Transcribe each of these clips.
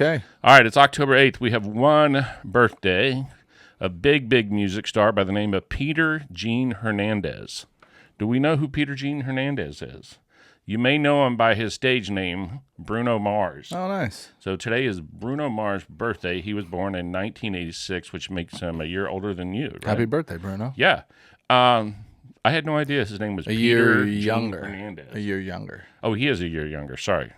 Okay. All right, it's October 8th. We have one birthday, a big music star by the name of Peter Gene Hernandez. Do we know who Peter Gene Hernandez is? You may know him by his stage name, Bruno Mars. Oh, nice. So today is Bruno Mars' birthday. He was born in 1986, which makes him a year older than you, right? Happy birthday, Bruno. Yeah. I had no idea his name was Peter Gene younger. Hernandez. A year younger. Oh, he is a year younger. Sorry.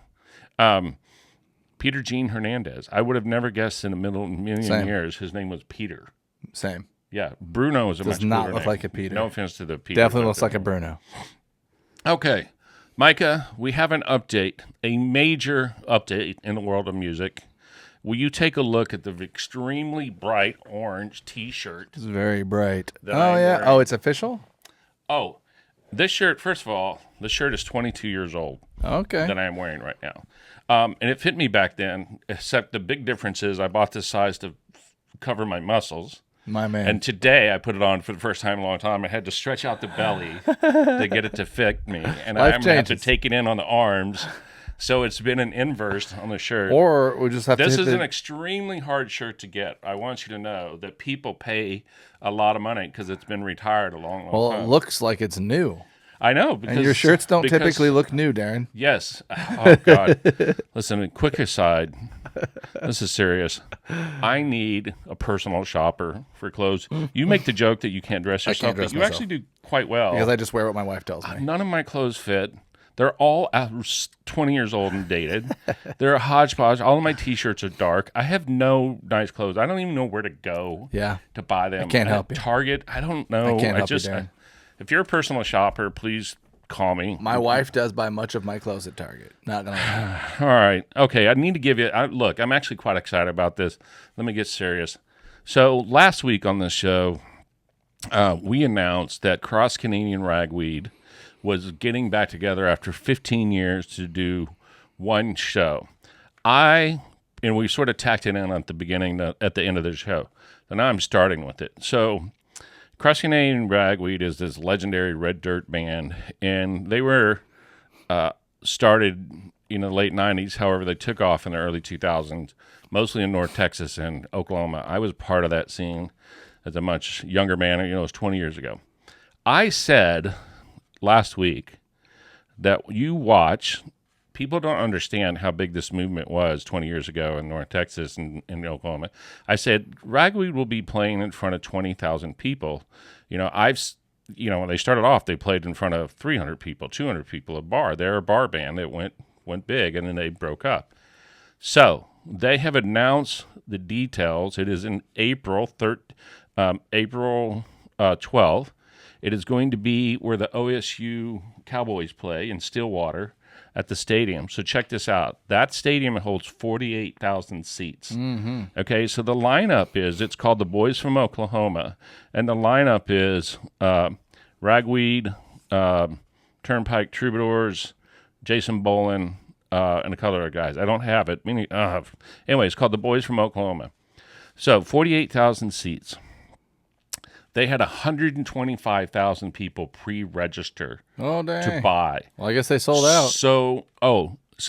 Peter Gene Hernandez. I would have never guessed in a million Same. years his name was Peter. Same. Yeah, Bruno is a Does much not cooler look name. like a Peter. No offense to the Peter. Definitely looks like a Bruno. Okay. Micah, we have an update, a major update in the world of music. Will you take a look at the extremely bright orange T-shirt? It's very bright. That Oh, I'm yeah. wearing. Oh, it's official? Oh, this shirt, first of all, the shirt is 22 years old Okay. that I am wearing right now. And it fit me back then, except the big difference is I bought this size to cover my muscles. My man. And today I put it on for the first time in a long time. I had to stretch out the belly to get it to fit me. And Life I'm going to have to changes. take it in on the arms. So it's been an inverse on the shirt. Or we just have This to hit is the... an extremely hard shirt to get. I want you to know that people pay a lot of money because it's been retired a long Well, time. it looks like it's new. I know. Because, And your shirts don't because- typically look new, Darren. Yes. Oh, God. Listen, a quick aside. This is serious. I need a personal shopper for clothes. You make the joke that you can't dress yourself, can't dress but you myself. actually do quite well. Because I just wear what my wife tells me. None of my clothes fit. They're all 20 years old and dated. They're a hodgepodge. All of my T-shirts are dark. I have no nice clothes. I don't even know where to go Yeah. to buy them. can't help you. Target, I don't know. I can't help you, Darren. If you're a personal shopper, please call me. My wife does buy much of my clothes at Target. Not going to lie. All right. Okay. I need to give you. Look, I'm actually quite excited about this. Let me get serious. So last week on this show, we announced that Cross Canadian Ragweed was getting back together after 15 years to do one show. And we sort of tacked it in at the beginning, at the end of the show. So now I'm starting with it. So Cross Canadian Ragweed is this legendary red dirt band, and they were started in the late 90s. However, they took off in the early 2000s, mostly in North Texas and Oklahoma. I was part of that scene as a much younger man. It was 20 years ago. I said last week that people don't understand how big this movement was 20 years ago in North Texas and in Oklahoma. I said, Ragweed will be playing in front of 20,000 people. When they started off, they played in front of 300 people, 200 people, a bar. They're a bar band that went big, and then they broke up. So they have announced the details. It is in April 12th. It is going to be where the OSU Cowboys play in Stillwater at the stadium. So check this out. That stadium holds 48,000 seats. Mm-hmm. Okay, so the lineup it's called the Boys from Oklahoma, and the lineup is Ragweed, Turnpike Troubadours, Jason Bolin, and a couple other guys. I don't have it. Anyway, it's called the Boys from Oklahoma. So 48,000 seats. They had 125,000 people pre-register Oh, dang. to buy. Well, I guess they sold out. So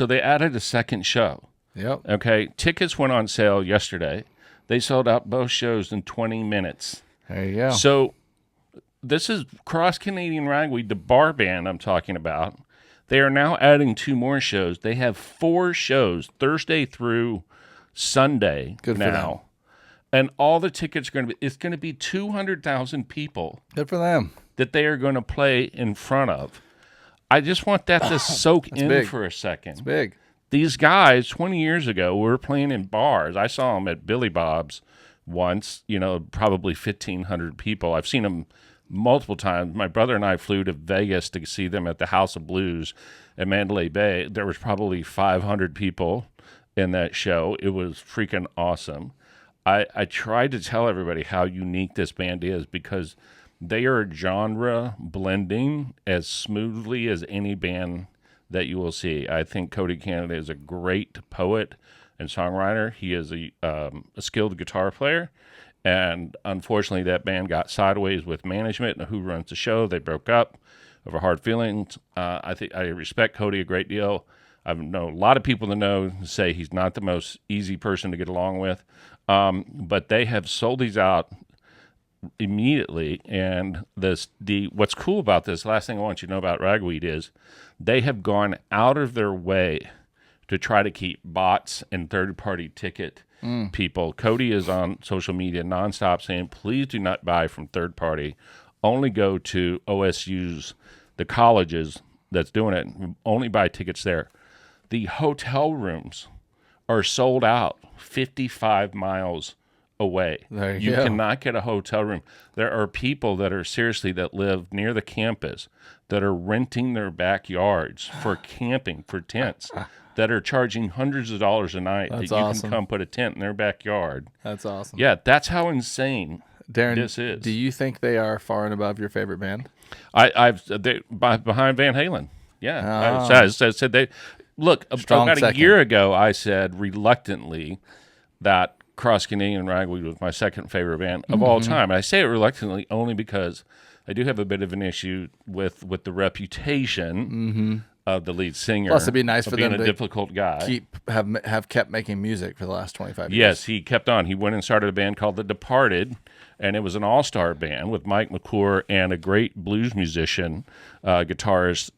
they added a second show. Yep. Okay, tickets went on sale yesterday. They sold out both shows in 20 minutes. There you go. So this is Cross Canadian Ragweed, the bar band I'm talking about. They are now adding 2 more shows. They have 4 shows, Thursday through Sunday. Good for now. them. And all the tickets it's going to be 200,000 people Good for them. that they are going to play in front of. I just want that to soak in big. for a second. It's big. These guys 20 years ago were playing in bars. I saw them at Billy Bob's once, probably 1,500 people. I've seen them multiple times. My brother and I flew to Vegas to see them at the House of Blues at Mandalay Bay. There was probably 500 people in that show. It was freaking awesome. I tried to tell everybody how unique this band is because they are genre blending as smoothly as any band that you will see. I think Cody Canada is a great poet and songwriter. He is a skilled guitar player, and unfortunately that band got sideways with management and who runs the show. They broke up over hard feelings. I respect Cody a great deal. I know a lot of people that know say he's not the most easy person to get along with, but they have sold these out immediately. And what's cool about this, last thing I want you to know about Ragweed is they have gone out of their way to try to keep bots and third-party ticket people. Cody is on social media nonstop saying, please do not buy from third-party. Only go to OSU's, the colleges that's doing it. Only buy tickets there. The hotel rooms are sold out 55 miles away. There You you go. cannot get a hotel room. There are people that are seriously that live near the campus that are renting their backyards for camping, for tents, that are charging hundreds of dollars a night That's that you awesome. can come put a tent in their backyard. That's awesome. Yeah, that's how insane Darren, this is. do you think they are far and above your favorite band? Behind Van Halen. Yeah, Oh. I said they look Strong about second. a year ago. I said reluctantly that Cross Canadian Ragweed was my second favorite band of all time. And I say it reluctantly only because I do have a bit of an issue with the reputation of the lead singer. Plus, it'd be nice of for being them a to difficult guy. Have kept making music for the last 25 years. Yes, he kept on. He went and started a band called The Departed, and it was an all-star band with Mike McClure and a great blues musician, guitarist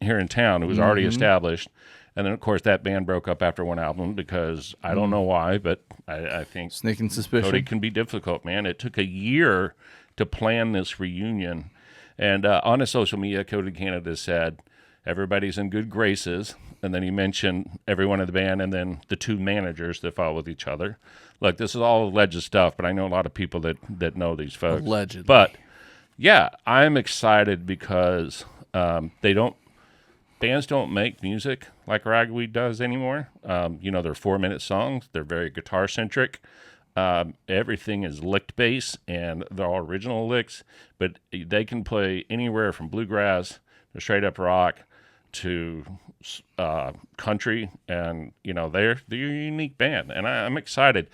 here in town who was already established. And then, of course, that band broke up after one album because I don't know why, but I think Sneaking suspicion. Cody can be difficult, man. It took a year to plan this reunion. And on his social media, Cody Canada said, everybody's in good graces. And then he mentioned everyone in the band and then the two managers that fought with each other. Look, this is all alleged stuff, but I know a lot of people that know these folks. Allegedly. But, yeah, I'm excited because bands don't make music like Ragweed does anymore. They're 4-minute songs. They're very guitar-centric. Everything is licked bass, and they're all original licks, but they can play anywhere from bluegrass to straight-up rock to country, and, they're a unique band, and I'm excited.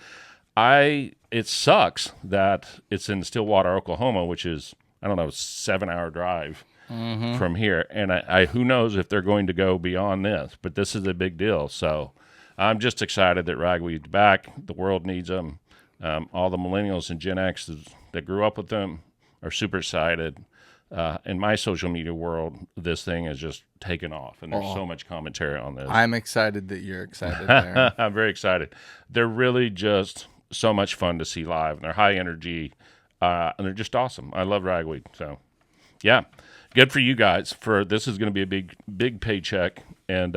It sucks that it's in Stillwater, Oklahoma, which is, I don't know, a 7-hour drive from here. And I who knows if they're going to go beyond this, but this is a big deal. So I'm just excited that Ragweed's back. The world needs them. All the millennials and Gen X that grew up with them are super excited. In my social media world, this thing has just taken off, and there's so much commentary on this. I'm excited that you're excited, Darren. I'm very excited. They're really just so much fun to see live, and they're high energy, and they're just awesome. I love Ragweed. So, yeah, good for you guys. This is going to be a big paycheck, and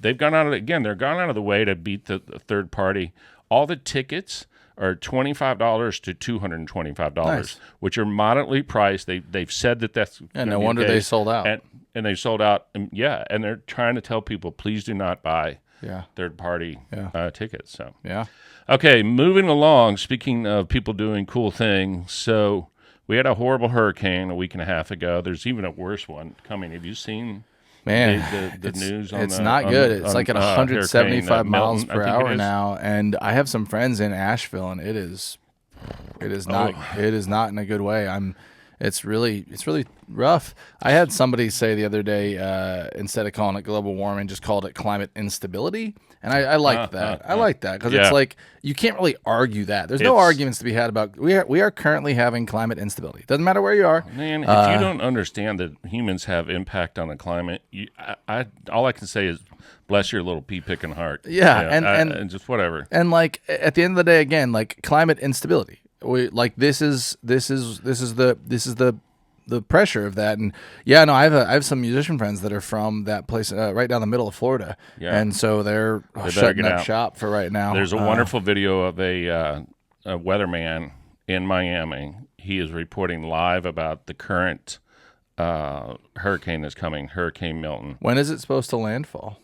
they've gone out of They're gone out of the way to beat the third party. All the tickets are $25 to $225, Nice. which are moderately priced. They've said that's Yeah, gonna no be the wonder they case. sold out. And they sold out. And they're trying to tell people, please do not buy Yeah. third-party tickets. So, Yeah. okay, moving along. Speaking of people doing cool things, so we had a horrible hurricane a week and a half ago. There's even a worse one coming. Have you seen Man, the news on it's the- not on- good. It's on, like at Hurricane, 175 miles Milton, I per think it hour is? now, and I have some friends in Asheville, and it is not in a good way. It's really rough. I had somebody say the other day, instead of calling it global warming, just called it climate instability, and I liked that. I like that because Yeah. it's like you can't really argue that. There's no It's- arguments to be had about. We are currently having climate instability. Doesn't matter where you are. Man, if you don't understand that humans have impact on the climate, all I can say is bless your little pea-picking heart. Yeah, and and just whatever. And like at the end of the day, again, like climate instability. This is the pressure of that. And yeah, no, I have some musician friends that are from that place right down the middle of Florida. Yeah. And so they're better shutting get up out. shop for right now. There's a wonderful video of a weatherman in Miami. He is reporting live about the current hurricane that's coming, Hurricane Milton. When is it supposed to landfall?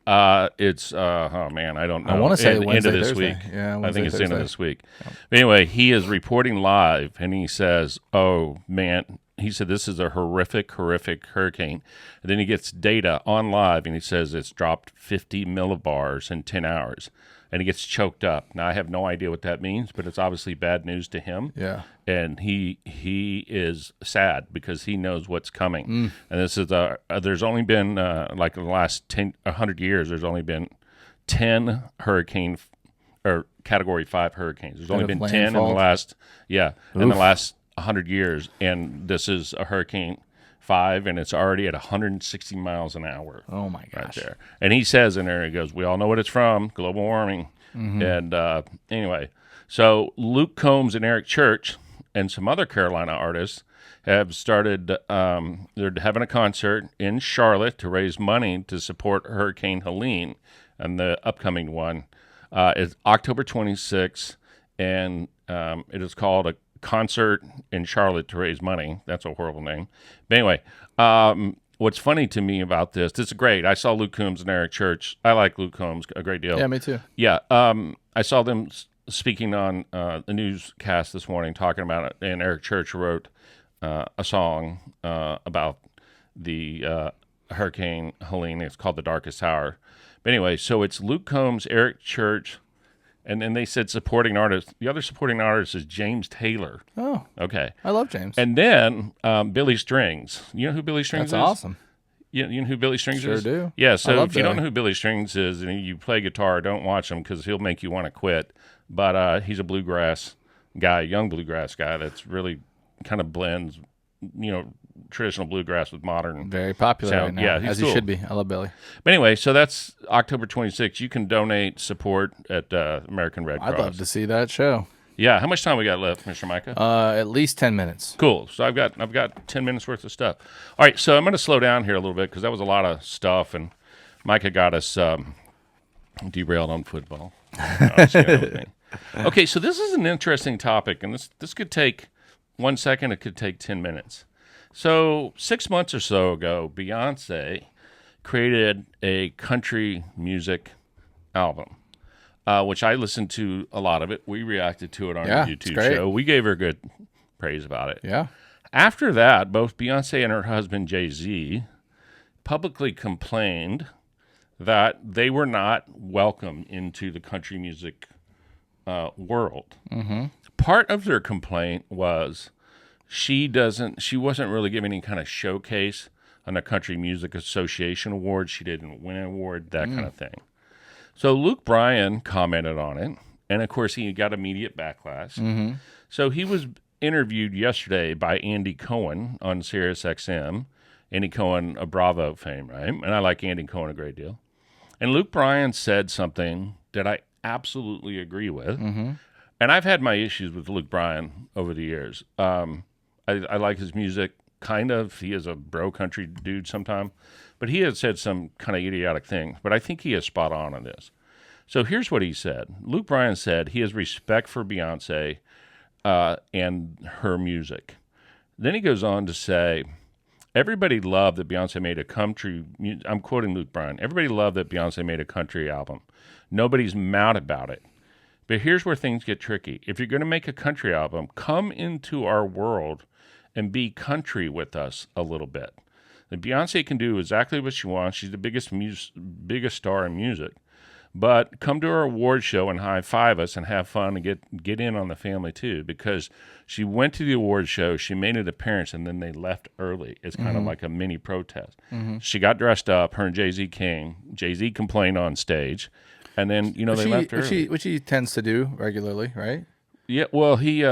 It's oh man, I don't know. I wanna say End Wednesday, of this Thursday. week. Yeah, I Wednesday, think it's the end of Thursday. this week. But anyway, he is reporting live, and he says, "Oh man," he said, "this is a horrific hurricane." And then he gets data on live, and he says it's dropped 50 millibars in 10 hours. and he gets choked up. Now I have no idea what that means, but it's obviously bad news to him. Yeah. And he is sad because he knows what's coming. And this is there's only been like in the last 100 years, there's only been 10 or Category 5 hurricanes. There's only been 10 in the last in the last 100 years, and this is a Hurricane 5, and it's already at 160 miles an hour. Oh my gosh! Right there. And he says in there, he goes, "We all know what it's from, global warming." And anyway, so Luke Combs and Eric Church and some other Carolina artists have started. They're having a concert in Charlotte to raise money to support Hurricane Helene, and the upcoming one is October 26th, and it is called a concert in Charlotte to raise money. That's a horrible name. But anyway, what's funny to me about this is great. I saw Luke Combs and Eric Church. I like Luke Combs a great deal. Yeah, me too. Yeah, I saw them speaking on the newscast this morning, talking about it, and Eric Church wrote a song about the Hurricane Helene. It's called "The Darkest Hour." But anyway, so it's Luke Combs, Eric Church, and then they said supporting artist. The other supporting artist is James Taylor. Oh, okay. I love James. And then Billy Strings. You know who Billy Strings is? That's awesome. You know who Billy Strings is? Sure do. Yeah, so if you Billy. don't know who Billy Strings is and you play guitar, don't watch him because he'll make you want to quit. But he's a bluegrass guy, young bluegrass guy that's really kind of blends, traditional bluegrass with modern. Very popular right now. Yeah, he's as cool. he should be. I love Billy. But anyway, so that's October 26th. You can donate support at American Red Cross. I'd love to see that show. Yeah, how much time we got left, Mr. Micah? At least 10 minutes. Cool. So I've got 10 minutes worth of stuff. All right, so I'm going to slow down here a little bit because that was a lot of stuff, and Micah got us derailed on football. No, just kidding. Okay, so this is an interesting topic, and this could take 1 second. It could take 10 minutes. So 6 months or so ago, Beyonce created a country music album, which I listened to a lot of it. We reacted to it on our YouTube show. We gave her good praise about it. Yeah. After that, both Beyonce and her husband, Jay-Z, publicly complained that they were not welcome into the country music world. Mm-hmm. Part of their complaint was she wasn't really giving any kind of showcase on the Country Music Association Award. She didn't win an award, that kind of thing. So Luke Bryan commented on it, and of course he got immediate backlash. Mm-hmm. So he was interviewed yesterday by Andy Cohen on Sirius XM. Andy Cohen, a Bravo fame, right? And I like Andy Cohen a great deal. And Luke Bryan said something that I absolutely agree with. Mm-hmm. And I've had my issues with Luke Bryan over the years. I like his music, kind of. He is a bro country dude sometimes. But he had said some kind of idiotic things. But I think he is spot on this. So here's what he said. Luke Bryan said he has respect for Beyonce and her music. Then he goes on to say, everybody loved that Beyonce made a country, I'm quoting Luke Bryan, everybody loved that Beyonce made a country album. Nobody's mad about it. But here's where things get tricky. If you're going to make a country album, come into our world and be country with us a little bit. And Beyonce can do exactly what she wants. She's the biggest star in music. But come to our award show and high-five us and have fun and get in on the family too, because she went to the award show, she made an appearance, and then they left early. It's kind of like a mini protest. Mm-hmm. She got dressed up. Her and Jay-Z came. Jay-Z complained on stage, and then they left early. Which he tends to do regularly, right? Yeah, well, he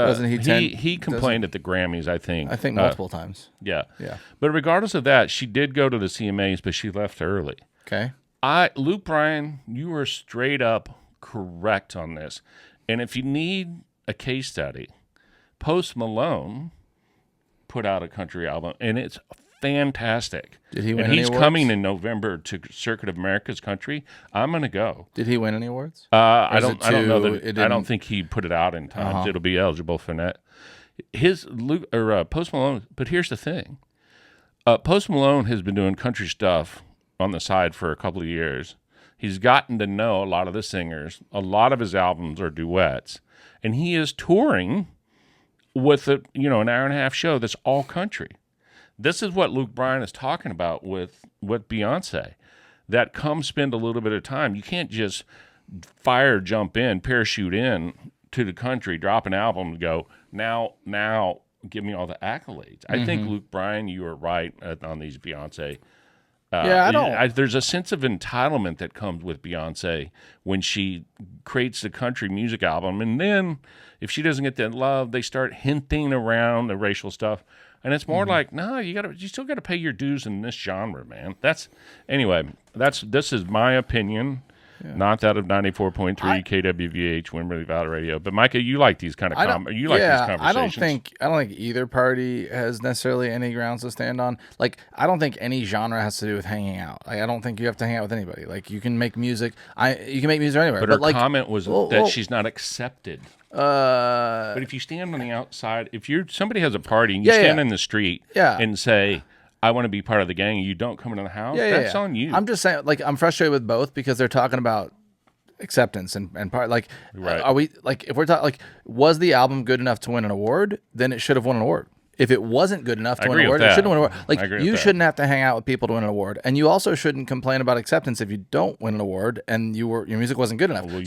complained at the Grammys, I think. I think multiple times. Yeah. Yeah. But regardless of that, she did go to the CMAs, but she left early. Okay. Luke Bryan, you were straight up correct on this. And if you need a case study, Post Malone put out a country album, and it's fantastic. Did he win and any he's awards? coming in November to Circuit of America's Country. I'm going to go. Did he win any awards? I don't know that. I don't think he put it out in time. Uh-huh. It'll be eligible for that. Post Malone. But here's the thing. Post Malone has been doing country stuff on the side for a couple of years. He's gotten to know a lot of the singers. A lot of his albums are duets, and he is touring with an hour and a half show that's all country. This is what Luke Bryan is talking about with Beyonce. That come spend a little bit of time. You can't just jump in, parachute in to the country, drop an album, and go now. Give me all the accolades. I think Luke Bryan, you were right on these Beyonce. I don't. There's a sense of entitlement that comes with Beyonce when she creates the country music album, and then if she doesn't get that love, they start hinting around the racial stuff, and it's more like, no, you still got to pay your dues in this genre, man. This is my opinion. Yeah. Not that of 94.3 KWVH Wimberley Valley Radio, but Micah, you like these kind of these conversations. I don't think either party has necessarily any grounds to stand on. Like, I don't think any genre has to do with hanging out. Like, I don't think you have to hang out with anybody. Like, you can make music. You can make music anywhere. But her comment was that she's not accepted. But if you stand on the outside, if somebody has a party and you stand in the street and say, I want to be part of the gang, and you don't come into the house, that's on you. I'm just saying, like, I'm frustrated with both because they're talking about acceptance and part. Like, are we, like, if we're talking, like, was the album good enough to win an award? Then it should have won an award. If it wasn't good enough to win an award, it shouldn't win an award. Like, you shouldn't have to hang out with people to win an award, and you also shouldn't complain about acceptance if you don't win an award and your music wasn't good enough. Well,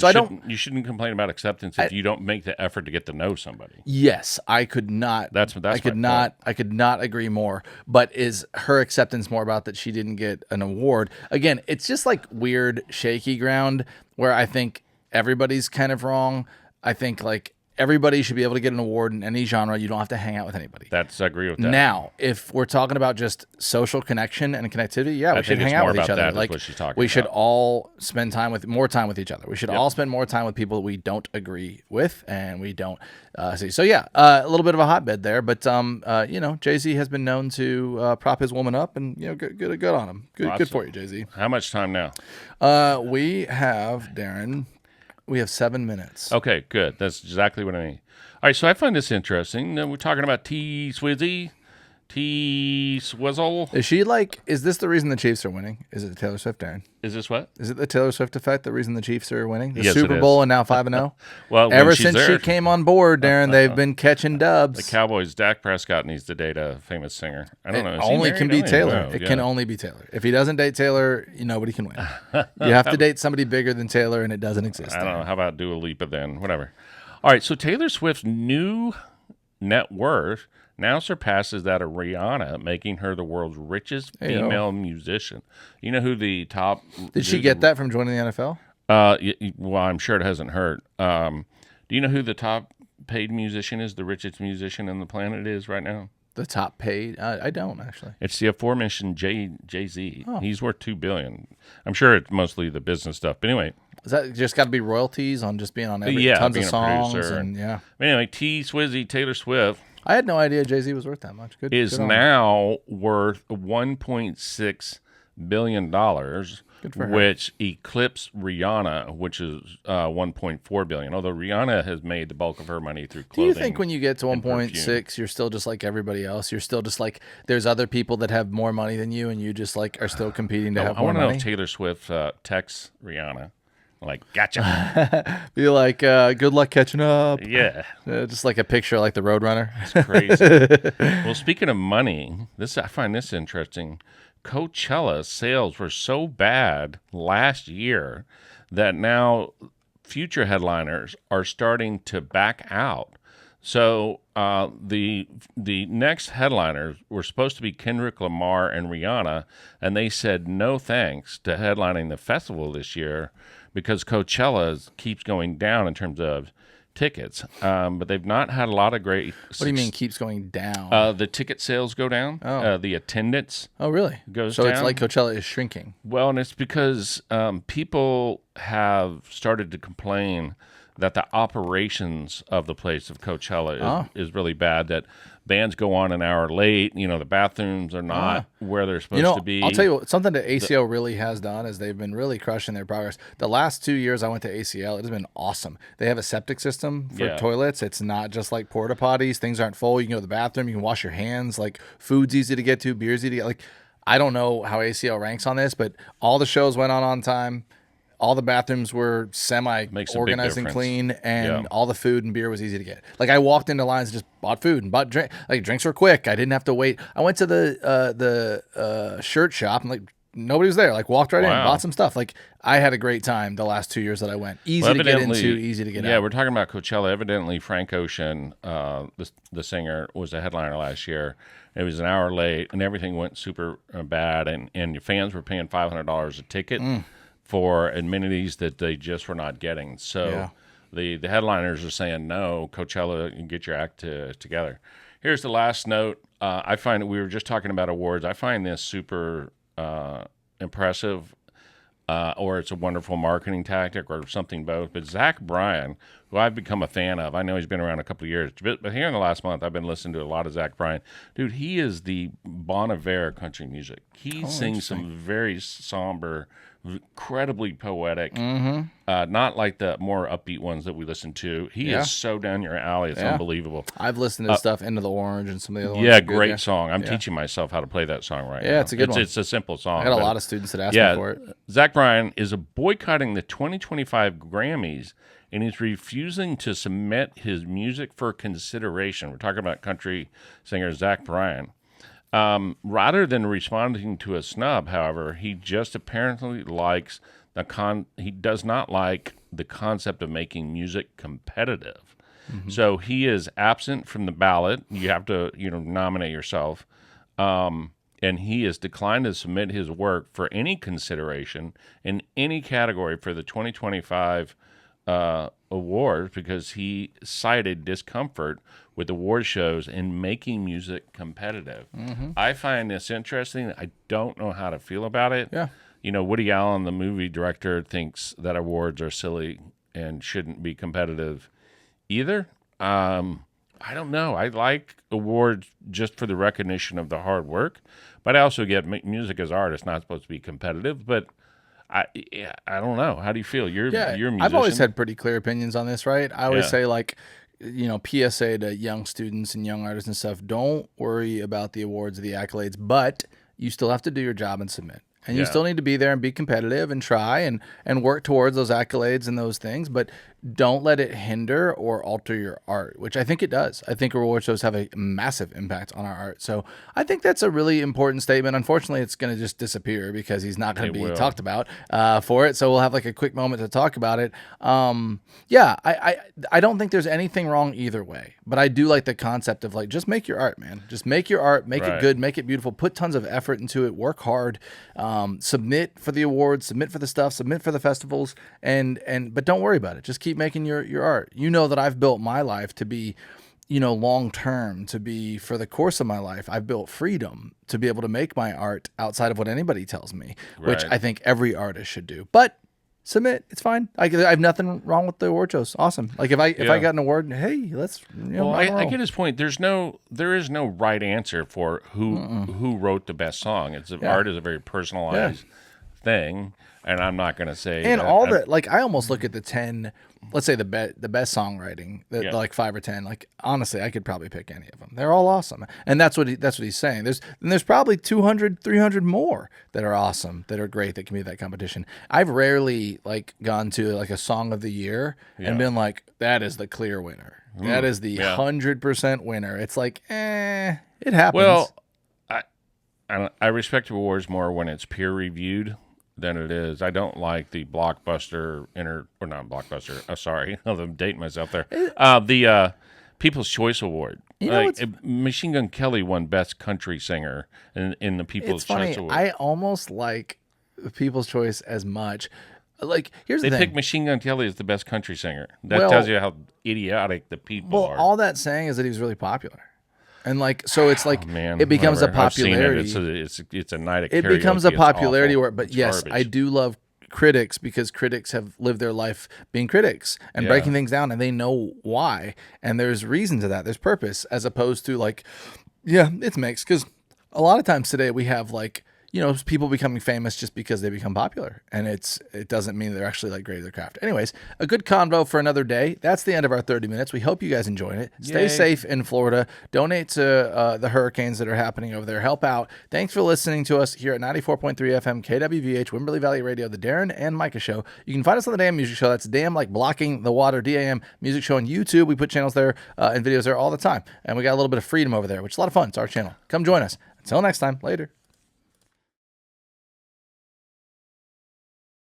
you shouldn't complain about acceptance if you don't make the effort to get to know somebody. Yes, I could not. I could not agree more. But is her acceptance more about that she didn't get an award? Again, it's just like weird, shaky ground where I think everybody's kind of wrong. I think like everybody should be able to get an award in any genre. You don't have to hang out with anybody. I agree with that. Now, if we're talking about just social connection and connectivity, we should hang out with each other. Like, we should all spend more time with each other. We should all spend more time with people that we don't agree with and we don't see. So a little bit of a hotbed there, but Jay-Z has been known to prop his woman up, and good on him. Good for you, Jay-Z. How much time now? We have, Darren. We have 7 minutes. Okay, good. That's exactly what I need. All right, so I find this interesting. We're talking about T-Swizzle. Is this the reason the Chiefs are winning? Is it the Taylor Swift, Darren? Is this what? Is it the Taylor Swift effect, the reason the Chiefs are winning? The Yes, Super Bowl and now 5-0? Well, ever since she came on board, Darren, they've been catching dubs. The Cowboys, Dak Prescott needs to date a famous singer. I don't know. It only can be Taylor. It can only be Taylor. If he doesn't date Taylor, nobody can win. You have to date somebody bigger than Taylor, and it doesn't exist. I don't know. How about Dua Lipa then? Whatever. All right, so Taylor Swift's new net worth now surpasses that of Rihanna, making her the world's richest female musician. You know who the top... Did she get that from joining the NFL? Well, I'm sure it hasn't hurt. Do you know who the top paid musician is, the richest musician on the planet is right now? The top paid? I don't, actually. It's the aforementioned Jay-Z. Oh. He's worth $2 billion. I'm sure it's mostly the business stuff. But anyway... Is that just got to be royalties on just being on tons of songs? Anyway, T-Swizzy, Taylor Swift... I had no idea Jay-Z was worth that much. Is now worth $1.6 billion, which eclipsed Rihanna, which is $1.4 billion. Although Rihanna has made the bulk of her money through clothing. Do you think when you get to 1.6, you're still just like everybody else? You're still just like there's other people that have more money than you, and you just like are still competing to have more money? I want to know if Taylor Swift texts Rihanna. Like, gotcha. Be like, good luck catching up. Yeah. Just like a picture like the Roadrunner. It's crazy. Well, speaking of money, I find this interesting. Coachella sales were so bad last year that now future headliners are starting to back out. So the next headliners were supposed to be Kendrick Lamar and Rihanna, and they said no thanks to headlining the festival this year because Coachella keeps going down in terms of tickets. But they've not had a lot of great... What do you mean keeps going down? The ticket sales go down. Oh. The attendance really? Goes down. So it's like Coachella is shrinking. Well, and it's because people have started to complain that the operations of the place of Coachella is really bad, that bands go on an hour late. The bathrooms are not where they're supposed to be. I'll tell you what, something that ACL really has done is they've been really crushing their progress. The last 2 years I went to ACL, it has been awesome. They have a septic system for toilets. It's not just like porta potties. Things aren't full. You can go to the bathroom. You can wash your hands. Like, food's easy to get to. Beer's easy to get. Like, I don't know how ACL ranks on this, but all the shows went on time. All the bathrooms were semi-organized and clean, and all the food and beer was easy to get. Like, I walked into lines and just bought food and bought drink. Like, drinks were quick. I didn't have to wait. I went to the shirt shop and like nobody was there. Like walked right in, Wow. bought some stuff. Like I had a great time the last 2 years that I went. Easy to get into, easy to get out. Yeah, we're talking about Coachella. Evidently, Frank Ocean, the singer, was the headliner last year. It was an hour late, and everything went super bad, and your fans were paying $500 a ticket for amenities that they just were not getting. So the headliners are saying, no, Coachella, you get your act together. Here's the last note. I find we were just talking about awards. I find this super impressive, or it's a wonderful marketing tactic, or something both. But Zach Bryan, who I've become a fan of, I know he's been around a couple of years, but here in the last month, I've been listening to a lot of Zach Bryan. Dude, he is the Bon Iver country music. He sings some very somber, incredibly poetic, not like the more upbeat ones that we listen to. He is so down your alley. It's unbelievable. I've listened to stuff Into the Orange and some of the other ones. Yeah, great song. I'm teaching myself how to play that song right now. Yeah, it's a good one. It's a simple song. I got a lot of students that ask me for it. Zach Bryan is boycotting the 2025 Grammys, and he's refusing to submit his music for consideration. We're talking about country singer Zach Bryan. Rather than responding to a snub, however, he just apparently likes he does not like the concept of making music competitive. So he is absent from the ballot. You have to, nominate yourself. And he has declined to submit his work for any consideration in any category for the 2025 awards because he cited discomfort with award shows and making music competitive. I find this interesting. I don't know how to feel about it. Yeah. Woody Allen, the movie director, thinks that awards are silly and shouldn't be competitive either. I don't know. I like awards just for the recognition of the hard work, but I also get music as art. It's not supposed to be competitive, but I don't know. How do you feel? You're a musician. I've always had pretty clear opinions on this, right? I always say, like, PSA to young students and young artists and stuff, don't worry about the awards or the accolades, but you still have to do your job and submit. And you still need to be there and be competitive and try and work towards those accolades and those things, but don't let it hinder or alter your art, which I think it does. I think award shows have a massive impact on our art. So I think that's a really important statement. Unfortunately, it's going to just disappear because he's not going to be talked about for it. So we'll have like a quick moment to talk about it. I don't think there's anything wrong either way, but I do like the concept of like, just make your art, man. Just make your art, make it good, make it beautiful, put tons of effort into it, work hard, submit for the awards, submit for the stuff, submit for the festivals, but don't worry about it. Just keep making your art. That I've built my life to be, long term, to be for the course of my life. I've built freedom to be able to make my art outside of what anybody tells me, which I think every artist should do. But submit, it's fine. I have nothing wrong with the award shows. Awesome. Like if I got an award, hey, let's. I get his point. There is no right answer for who wrote the best song. Art is a very personalized thing, and I'm not going to say. And I almost look at the 10. Let's say the best songwriting, like 5 or 10. Like honestly, I could probably pick any of them. They're all awesome, and that's what he's saying. There's probably 200, 300 more that are awesome, that are great, that can be that competition. I've rarely gone to a song of the year and been like, that is the clear winner. That is the 100% winner. It's like, it happens. Well, I respect awards more when it's peer reviewed than it is. I don't like the Blockbuster or not Blockbuster. Sorry, I'm dating myself there. The People's Choice Award. Machine Gun Kelly won Best Country Singer in the People's Choice Award. I almost like People's Choice as much. Here's the thing. They pick Machine Gun Kelly as the best country singer. That tells you how idiotic the people are. All that's saying is that he was really popular. And so it's it becomes whatever. a popularity. It's a night of karaoke. It becomes a popularity awful. word. But yes, I do love critics because critics have lived their life being critics and breaking things down, and they know why. And there's reason to that. There's purpose, as opposed to it's mixed. Because a lot of times today we have people becoming famous just because they become popular, and it doesn't mean they're actually great at their craft. Anyways, a good convo for another day. That's the end of our 30 minutes. We hope you guys enjoyed it. Stay safe in Florida. Donate to the hurricanes that are happening over there. Help out. Thanks for listening to us here at 94.3 FM KWVH Wimberley Valley Radio, the Darren and Micah Show. You can find us on the Damn Music Show. That's Damn like blocking the water, DAM Music Show on YouTube. We put channels there and videos there all the time, and we got a little bit of freedom over there, which is a lot of fun. It's our channel. Come join us. Until next time, later.